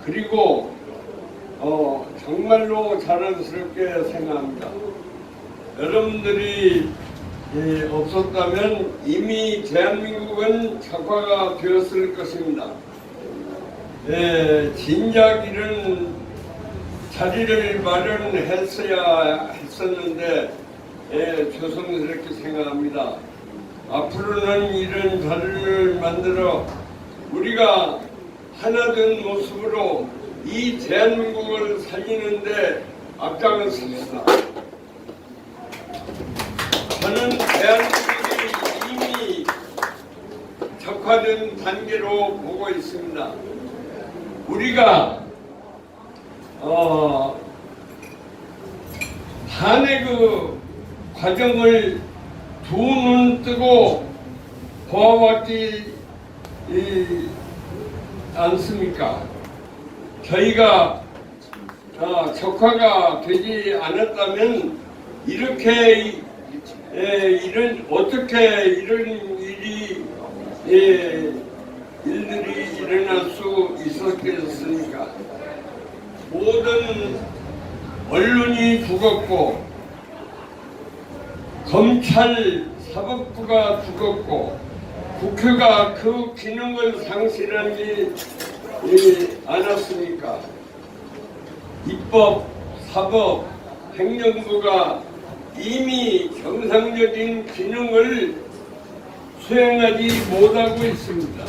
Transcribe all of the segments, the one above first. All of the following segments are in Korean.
그리고 정말로 자랑스럽게 생각합니다. 여러분들이 없었다면 이미 대한민국은 적화가 되었을 것입니다. 진작 이런 자리를 마련했어야 했었는데 죄송스럽게 생각합니다. 앞으로는 이런 자리를 만들어 우리가 하나된 모습으로 이 대한민국을 살리는데 앞장을 섭시다. 저는 대한민국이 이미 적화된 단계로 보고 있습니다. 우리가 한해 그 과정을 두 눈 뜨고 보아왔지 않습니까? 저희가 적화가 되지 않았다면 이렇게 어떻게 이런 일들이 일어날 수 있었겠습니까? 모든 언론이 죽었고 검찰 사법부가 죽었고 국회가 그 기능을 상실하지 않았습니까? 입법, 사법, 행정부가 이미 정상적인 기능을 수행하지 못하고 있습니다.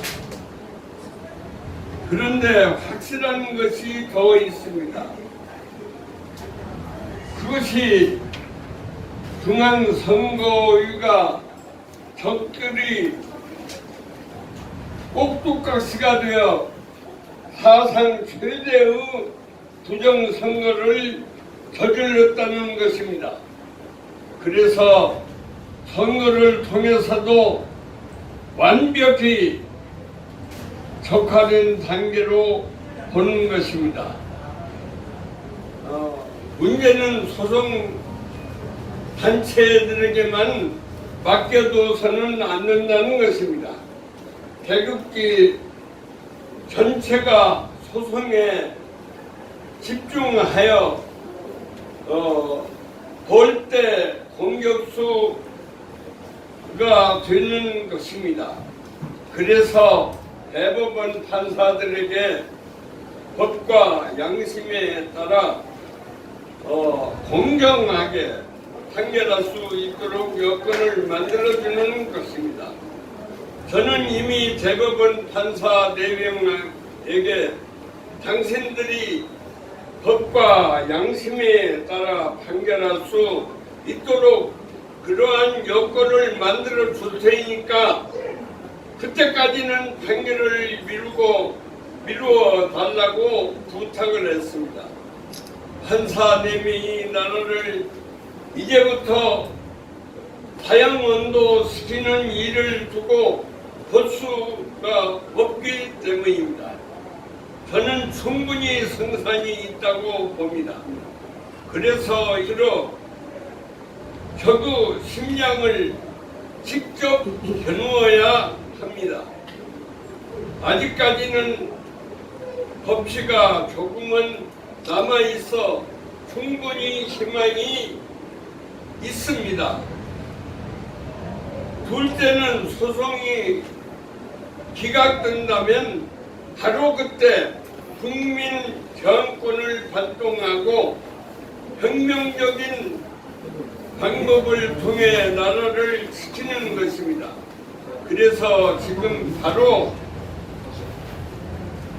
그런데 확실한 것이 더 있습니다. 그것이 중앙선거위가 적들이 꼭두각시가 되어 사상 최대의 부정선거를 저질렀다는 것입니다. 그래서 선거를 통해서도 완벽히 적화된 단계로 보는 것입니다. 문제는 소송 단체들에게만 맡겨둬서는 안 된다는 것입니다. 태극기 전체가 소송에 집중하여 볼 때 공격수가 되는 것입니다. 그래서 대법원 판사들에게 법과 양심에 따라 공정하게 판결할 수 있도록 여건을 만들어주는 것입니다. 저는 이미 대법원 판사 4명에게 당신들이 법과 양심에 따라 판결할 수 있도록 그러한 여건을 만들어 줄 테니까 그때까지는 판결을 미루어 달라고 부탁을 했습니다. 판사 4명이 나라를 이제부터 다양원도 시키는 일을 두고 볼 수가 없기 때문입니다. 저는 충분히 성산이 있다고 봅니다. 그래서 이로 격의 심량을 직접 겨누어야 합니다. 아직까지는 법치가 조금은 남아있어 충분히 희망이 있습니다. 둘째는 소송이 기각된다면 바로 그때 국민 저항권을 발동하고 혁명적인 방법을 통해 나라를 지키는 것입니다. 그래서 지금 바로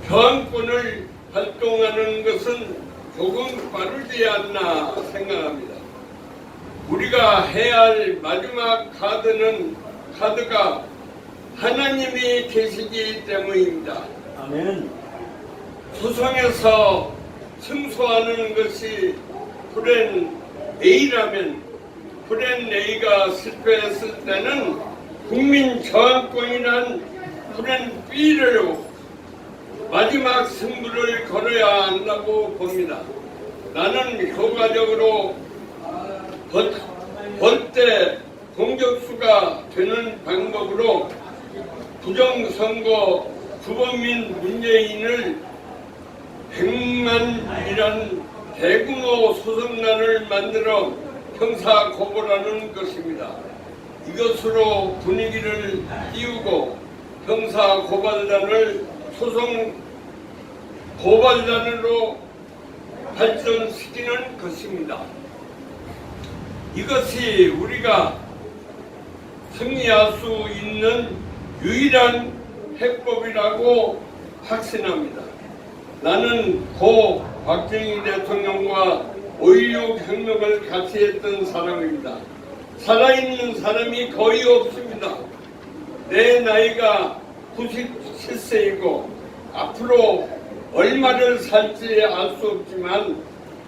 저항권을 발동하는 것은 조금 빠르지 않나 생각합니다. 우리가 해야 할 마지막 카드가 하나님이 계시기 때문입니다. 아멘. 소송에서 승소하는 것이 플랜 A라면 플랜 A가 실패했을 때는 국민 저항권이란 플랜 B를 마지막 승부를 걸어야 한다고 봅니다. 나는 결과적으로 벌떼 공격수가 되는 방법으로 부정선거 주범인 문재인을 100만이란 대규모 소송단을 만들어 형사 고발하는 것입니다. 이것으로 분위기를 띄우고 형사 고발단을 소송 고발단으로 발전시키는 것입니다. 이것이 우리가 승리할 수 있는 유일한 해법이라고 확신합니다. 나는 고 박정희 대통령과 5.16 혁명을 같이 했던 사람입니다. 살아있는 사람이 거의 없습니다. 내 나이가 97세이고 앞으로 얼마를 살지 알 수 없지만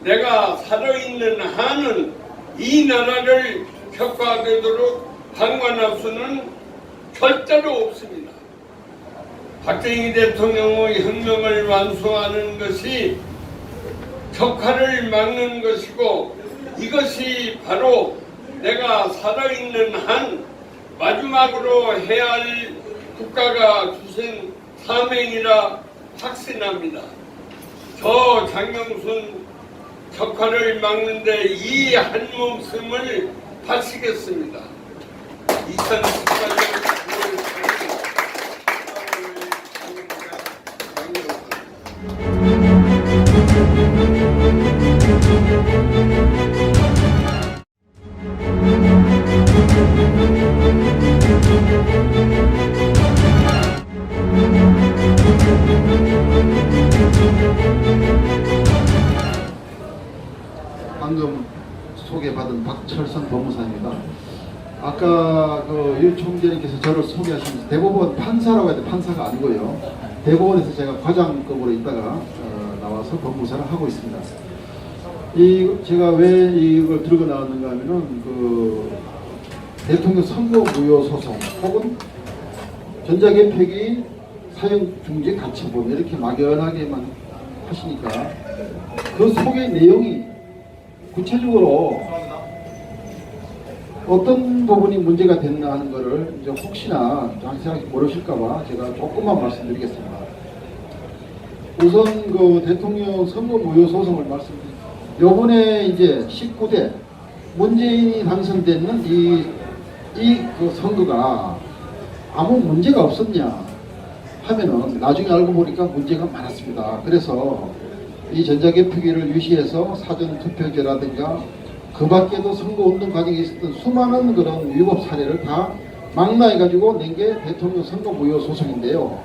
내가 살아있는 한은 이 나라를 격파되도록 방관할 수는 절대로 없습니다. 박정희 대통령의 혁명을 완수하는 것이 격파를 막는 것이고 이것이 바로 내가 살아있는 한 마지막으로 해야 할 국가가 주신 사명이라 확신합니다. 저 장경순 격파를 막는데 이 한 몸씀을 바치겠습니다. 2018년 9월 4일 방금 소개받은 박철선 법무사입니다. 아까 유 총재님께서 저를 소개하시면서 대법원 판사라고 해도 판사가 아니고요. 대법원에서 제가 과장급으로 있다가 나와서 법무사를 하고 있습니다. 제가 왜 이걸 들고 나왔는가 하면은 대통령 선거 무효 소송 혹은 전자개표기 사형 중지 가처분 이렇게 막연하게만 하시니까 그 속의 내용이 구체적으로 어떤 부분이 문제가 됐나 하는 것을 이제 혹시나 자세하게 모르실까봐 제가 조금만 말씀드리겠습니다. 우선 대통령 선거 무효 소송을 말씀드립니다. 요번에 이제 19대 문재인이 당선되는 이 선거가 아무 문제가 없었냐 하면은 나중에 알고 보니까 문제가 많았습니다. 그래서 이 전자개표기를 유시해서 사전투표제라든가 그 밖에도 선거운동 과정에 있었던 수많은 그런 위법 사례를 다 망라해가지고 낸 게 대통령 선거 무효 소송인데요.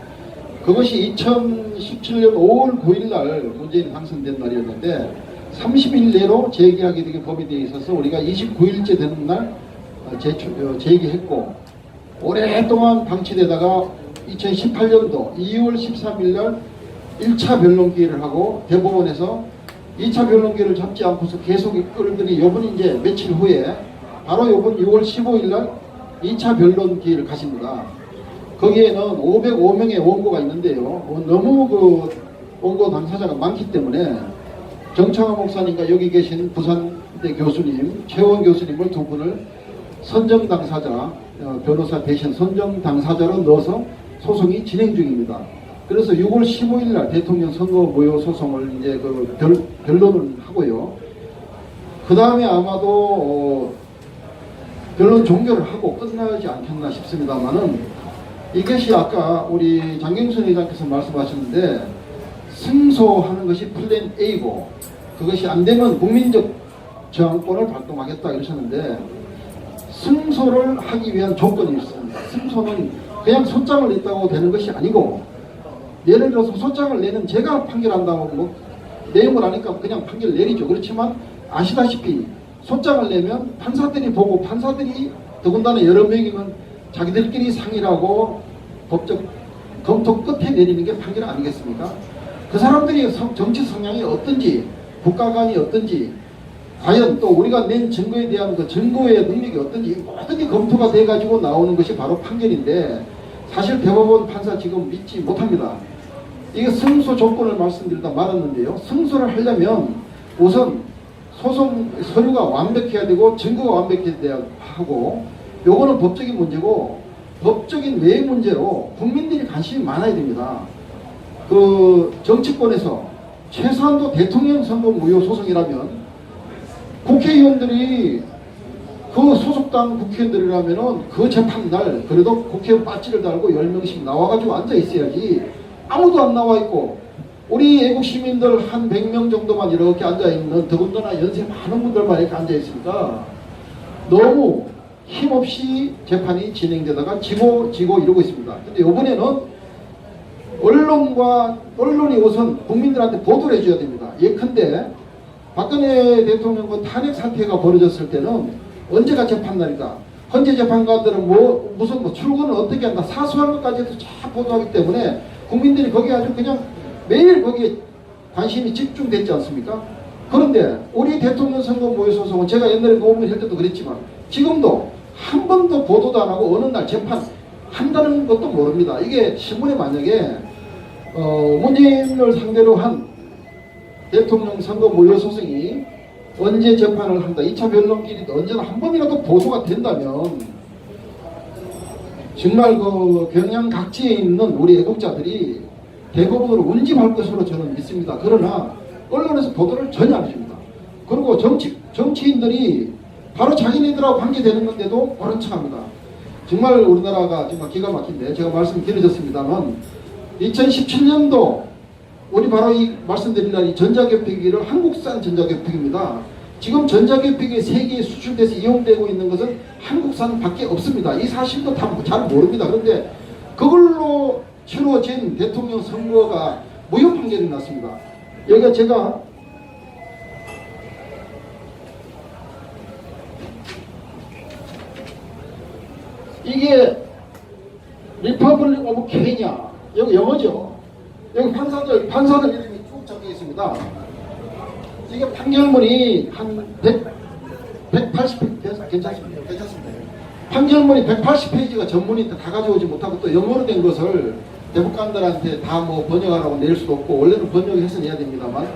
그것이 2017년 5월 9일 날 문재인 당선된 날이었는데 30일 내로 제기하게 되게 법이 되어 있어서 우리가 29일째 되는 날 제기했고 오랫동안 방치되다가 2018년도 2월 13일 날 1차 변론 기회를 하고 대법원에서 2차 변론 기회를 잡지 않고서 계속 끌더니 요번 이제 며칠 후에 바로 요번 6월 15일 날 2차 변론 기회를 가십니다. 거기에는 505명의 원고가 있는데요. 너무 원고 당사자가 많기 때문에 정창환 목사님과 여기 계신 부산대 교수님, 최원 교수님을 두 분을 선정 당사자, 변호사 대신 선정 당사자로 넣어서 소송이 진행 중입니다. 그래서 6월 15일 날 대통령 선거 무효 소송을 이제 변론을 하고요. 그 다음에 아마도 변론 종결을 하고 끝나지 않겠나 싶습니다만은 이것이 아까 우리 장경순 회장께서 말씀하셨는데 승소하는 것이 플랜 A고 그것이 안 되면 국민적 저항권을 발동하겠다 이러셨는데 승소를 하기 위한 조건이 있습니다. 승소는 그냥 소장을 냈다고 되는 것이 아니고 예를 들어서 소장을 내는 제가 판결한다고 내용을 아니까 그냥 판결 내리죠. 그렇지만 아시다시피 소장을 내면 판사들이 보고 판사들이 더군다나 여러 명이면 자기들끼리 상의하고 법적 검토 끝에 내리는 게 판결 아니겠습니까? 그 사람들이 정치 성향이 어떤지 국가관이 어떤지 과연 또 우리가 낸 증거에 대한 그 증거의 능력이 어떤지 모든 게 검토가 돼 가지고 나오는 것이 바로 판결인데 사실 대법원 판사 지금 믿지 못합니다. 이게 승소 조건을 말씀드리다 말았는데요. 승소를 하려면 우선 소송 서류가 완벽해야 되고 증거가 완벽해야 하고, 요거는 법적인 문제고, 법적인 외의 문제로 국민들이 관심이 많아야 됩니다. 그 정치권에서 최소한도 대통령 선거 무효 소송이라면 국회의원들이, 그 소속당 국회의원들이라면은 그 재판날 그래도 국회의원 배지를 달고 10명씩 나와가지고 앉아 있어야지, 아무도 안 나와 있고 우리 애국 시민들 한 100명 정도만 이렇게 앉아 있는, 더군다나 연세 많은 분들만 이렇게 앉아 있으니까 너무 힘없이 재판이 진행되다가 지고 이러고 있습니다. 근데 이번에는 언론이 우선 국민들한테 보도를 해줘야 됩니다. 예컨대 박근혜 대통령 그 탄핵 사태가 벌어졌을 때는 언제가 재판날이다, 헌재 재판관들은 무슨 출근을 어떻게 한다, 사소한 것까지도 쫙 보도하기 때문에 국민들이 거기에 아주 그냥 매일 거기에 관심이 집중됐지 않습니까? 그런데 우리 대통령 선거 무효 소송은 제가 옛날에 노무현 할 때도 그랬지만 지금도 한 번도 보도도 안 하고 어느 날 재판 한다는 것도 모릅니다. 이게 신문에 만약에 문재인을 상대로 한 대통령 선거 무효 소송이 언제 재판을 한다, 2차 변론길이 언제나 한 번이라도 보도가 된다면 정말 그 경양 각지에 있는 우리 애국자들이 대부분으로 운집할 것으로 저는 믿습니다. 그러나 언론에서 보도를 전혀 안 해줍니다. 그리고 정치인들이 바로 자기네들하고 관계되는 건데도 모른 척합니다. 정말 우리나라가 정말 기가 막힌데, 제가 말씀드렸습니다만 2017년도 우리 바로 이 말씀드린 이 전자개표기를 한국산 전자개표기입니다. 지금 전자개표기 세계에 수출돼서 이용되고 있는 것은 한국산밖에 없습니다. 이 사실도 다 잘 모릅니다. 그런데 그걸로 치러진 대통령 선거가 무효 판결이 났습니다. 여기가 제가 이게 리퍼블릭 오브 케냐, 여기 영어죠. 여기 판사들 이름이 쭉 적혀 있습니다. 이게 판결문이 한 180페이지 괜찮습니다. 판결문이 180페이지가 전문이 다 가져오지 못하고 또 영어로 된 것을 대법관들한테 다 뭐 번역하라고 낼 수도 없고, 원래는 번역해서 내야 됩니다만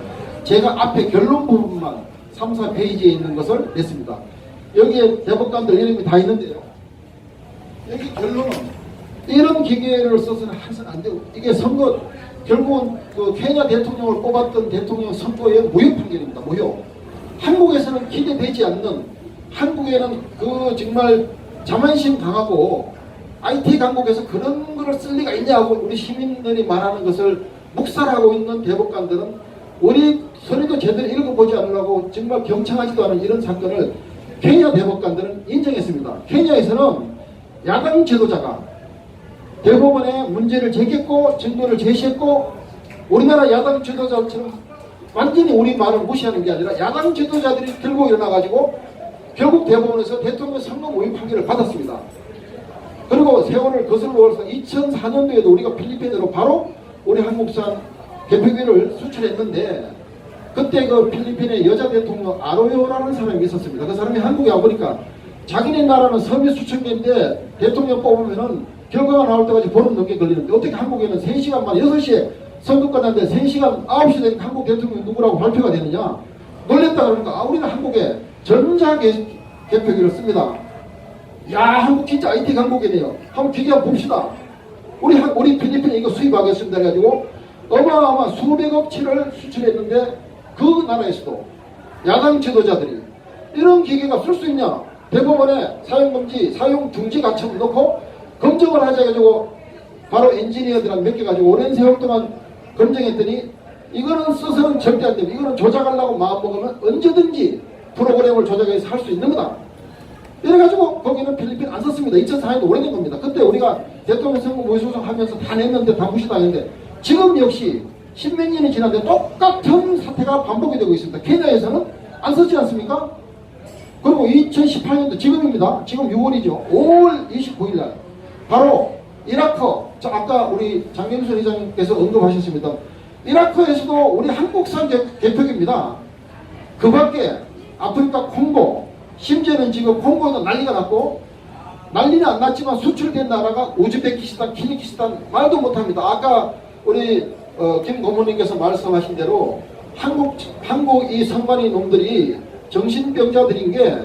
제가 앞에 결론 부분만 3, 4페이지에 있는 것을 냈습니다. 여기에 대법관들 이름이 다 있는데요. 여기 결론은 이런 기계를 써서는 항상 안 되고, 이게 선거 결국은 그 케냐 대통령을 뽑았던 대통령 선거의 무효 판결입니다. 무효. 한국에서는 기대되지 않는, 한국에는 그 정말 자만심 강하고 IT 강국에서 그런 거를 쓸 리가 있냐고 우리 시민들이 말하는 것을 묵살하고 있는 대법관들은 우리 서류도 제대로 읽어보지 않으려고 정말 경청하지도 않은 이런 사건을 케냐 대법관들은 인정했습니다. 케냐에서는 야당 지도자가 대법원에 문제를 제기했고 증거를 제시했고, 우리나라 야당 지도자처럼 완전히 우리 말을 무시하는 게 아니라 야당 지도자들이 들고 일어나가지고 결국 대법원에서 대통령 선거 무효 판결을 받았습니다. 그리고 세월을 거슬러서 2004년도에도 우리가 필리핀으로 바로 우리 한국산 개표기를 수출했는데, 그때 그 필리핀의 여자 대통령 아로요라는 사람이 있었습니다. 그 사람이 한국에 와보니까 자기네 나라는 섬유 수출기인데 대통령 뽑으면은 결과가 나올 때까지 보름 넘게 걸리는데 어떻게 한국에는 3시간 만에 6시에 선거 끝났는데 3시간 9시 되니까 한국 대통령이 누구라고 발표가 되느냐. 놀랬다 그러니까 우리는 한국에 전자개표기를 씁니다. 야, 한국 진짜 IT 강국이네요. 한번 비교해 봅시다. 우리 필리핀에 이거 수입하겠습니다 해가지고 어마어마한 수백억치를 수출했는데 그 나라에서도 야당 지도자들이 이런 기계가 쓸 수 있냐. 대법원에 사용금지, 사용중지 가처분 넣고 검증을 하자 해가지고 바로 엔지니어들한 몇 개 가지고 오랜 세월 동안 검증했더니 이거는 써서는 절대 안 됩니다. 이거는 조작하려고 마음먹으면 언제든지 프로그램을 조작해서 할 수 있는 거다. 이래가지고 거기는 필리핀 안 썼습니다. 2004년도 오래된 겁니다. 그때 우리가 대통령 선거 무효 소송하면서 다 냈는데 다 무시당했는데 지금 역시 십몇 년이 지났는데 똑같은 사태가 반복이 되고 있습니다. 케냐에서는 안 썼지 않습니까? 그리고 2018년도 지금입니다. 지금 6월이죠. 5월 29일 날 바로 이라크, 아까 우리 장경수 회장님께서 언급하셨습니다. 이라크에서도 우리 한국산 개표기입니다. 그 밖에 아프리카 콩고, 심지어는 지금 콩고에도 난리가 났고, 난리는 안 났지만 수출된 나라가 우즈베키스탄, 키르기스탄 말도 못합니다. 아까 우리 김 고모님께서 말씀하신 대로 한국 이 선관위 놈들이 정신병자들인 게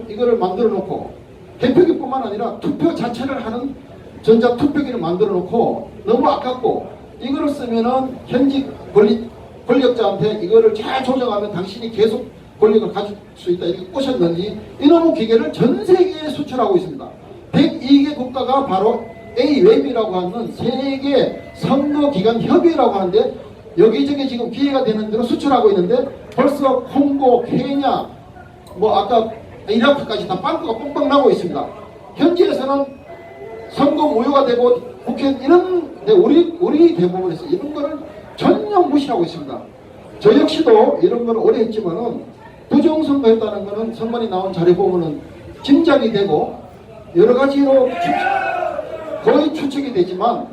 이거를 만들어 놓고 개표기뿐만 아니라 투표 자체를 하는 전자투표기를 만들어 놓고 너무 아깝고 이거를 쓰면은 현직 권력자한테 이거를 잘 조정하면 당신이 계속 권력을 가질 수 있다 이렇게 꼬셨는지 이놈의 기계를 전 세계에 수출하고 있습니다. 102개 국가가 바로 AWEB이라고 하는 세계 선거기관 협의회라고 하는데 여기저기 지금 기회가 되는 대로 수출하고 있는데 벌써 콩고, 케냐, 뭐 아까 이라크까지 다 빵꾸가 뻥뻥 나고 있습니다. 현지에서는 선거 무효가 되고 국회 이런데 우리 대법원에서 이런 거를 전혀 무시하고 있습니다. 저 역시도 이런 걸 오래 했지만은 부정선거했다는 거는 선관위 나온 자료 보면은 짐작이 되고 여러 가지로 거의 추측이 되지만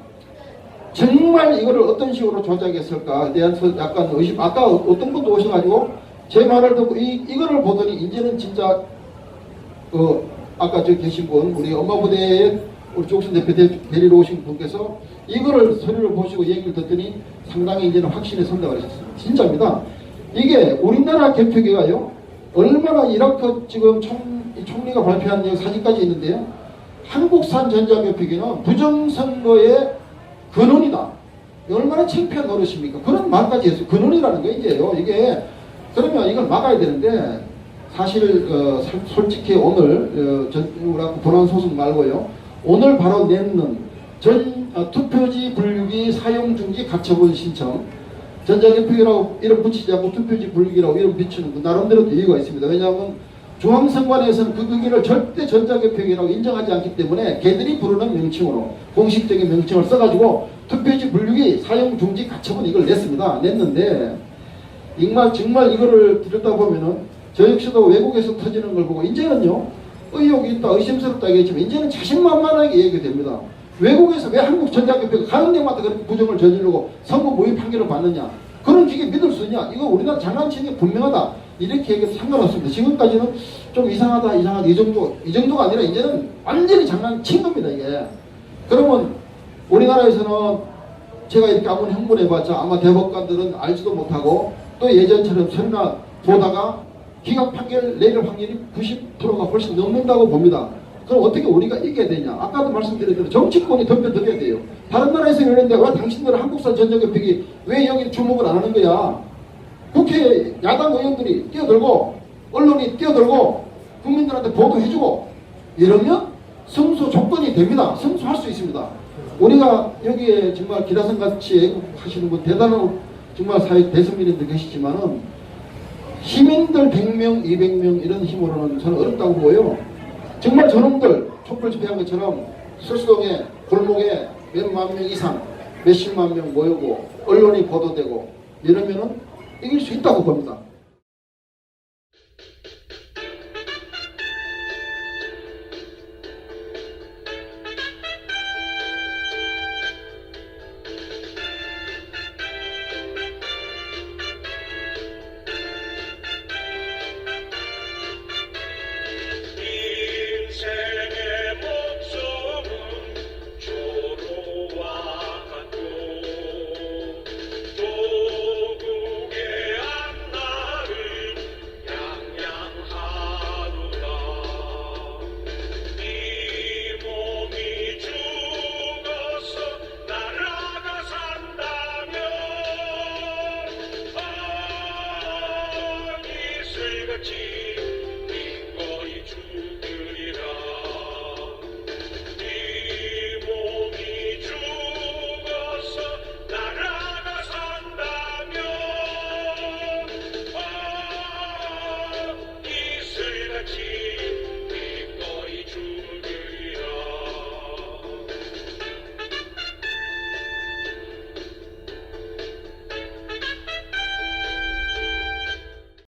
정말 이거를 어떤 식으로 조작했을까에 대해서 약간 의심. 아까 어떤 분도 오셔가지고 제 말을 듣고 이거를 보더니 이제는 진짜 아까 저기 계신 분 우리 엄마 부대에 우리 조국선 대표 데리러 오신 분께서 이거를 서류를 보시고 얘기를 듣더니 상당히 이제는 확신에 선다고 하셨습니다. 진짜입니다. 이게 우리나라 개표기가요 얼마나 이라크 지금 총리가 발표한 사진까지 있는데요. 한국산 전자개표기는 부정선거의 근원이다. 얼마나 창피한 노릇입니까? 그런 말까지 했어요. 근원이라는 게 이제요. 이게 그러면 이걸 막아야 되는데 사실 솔직히 오늘 본안 소송 말고요. 오늘 바로 내는 투표지 분류기 사용중지 가처분 신청 전자개표기라고 이름 붙이지 않고 투표지 분류기라고 이름 붙이는 그 나름대로 이유가 있습니다. 왜냐하면 중앙선관위에서는 그 기기를 절대 전자개표기라고 인정하지 않기 때문에 걔들이 부르는 명칭으로 공식적인 명칭을 써가지고 투표지 분류기 사용중지 가처분 이걸 냈는데 정말 이거를 들여다보면은 저 역시도 외국에서 터지는 걸 보고 이제는요 의혹이 있다 의심스럽다 얘기했지만 이제는 자신만만하게 얘기됩니다. 외국에서 왜 한국 전자개표가 가는 데마다 그렇게 부정을 저지르고 선거 무효 판결을 받느냐 그런 기계 믿을 수 있냐 이거 우리나라 장난치는 게 분명하다 이렇게 얘기해도 상관없습니다. 지금까지는 좀 이상하다 이 정도가 아니라 이제는 완전히 장난친 겁니다. 이게 그러면 우리나라에서는 제가 이렇게 아무리 형문해봤자 아마 대법관들은 알지도 못하고 또 예전처럼 설마 보다가 기각 판결 내릴 확률이 90%가 훨씬 넘는다고 봅니다. 그럼 어떻게 우리가 이겨야 되냐? 아까도 말씀드린 대로 정치권이 덤벼들어야 돼요. 다른 나라에서 이러는데 왜 당신들은 한국산 전자개표기 왜 여기 주목을 안 하는 거야? 국회 야당 의원들이 뛰어들고 언론이 뛰어들고 국민들한테 보도해주고 이러면 승소 조건이 됩니다. 승소할 수 있습니다. 우리가 여기에 정말 기라성같이 애국하시는 분 대단한 정말 사회 대선민님들 계시지만은 시민들 100명, 200명 이런 힘으로는 저는 어렵다고 보여요. 정말 저놈들 촛불 집회한 것처럼 수수동에 골목에 몇만 명 이상 몇십만 명 모이고 언론이 보도되고 이러면은 이길 수 있다고 봅니다. 같이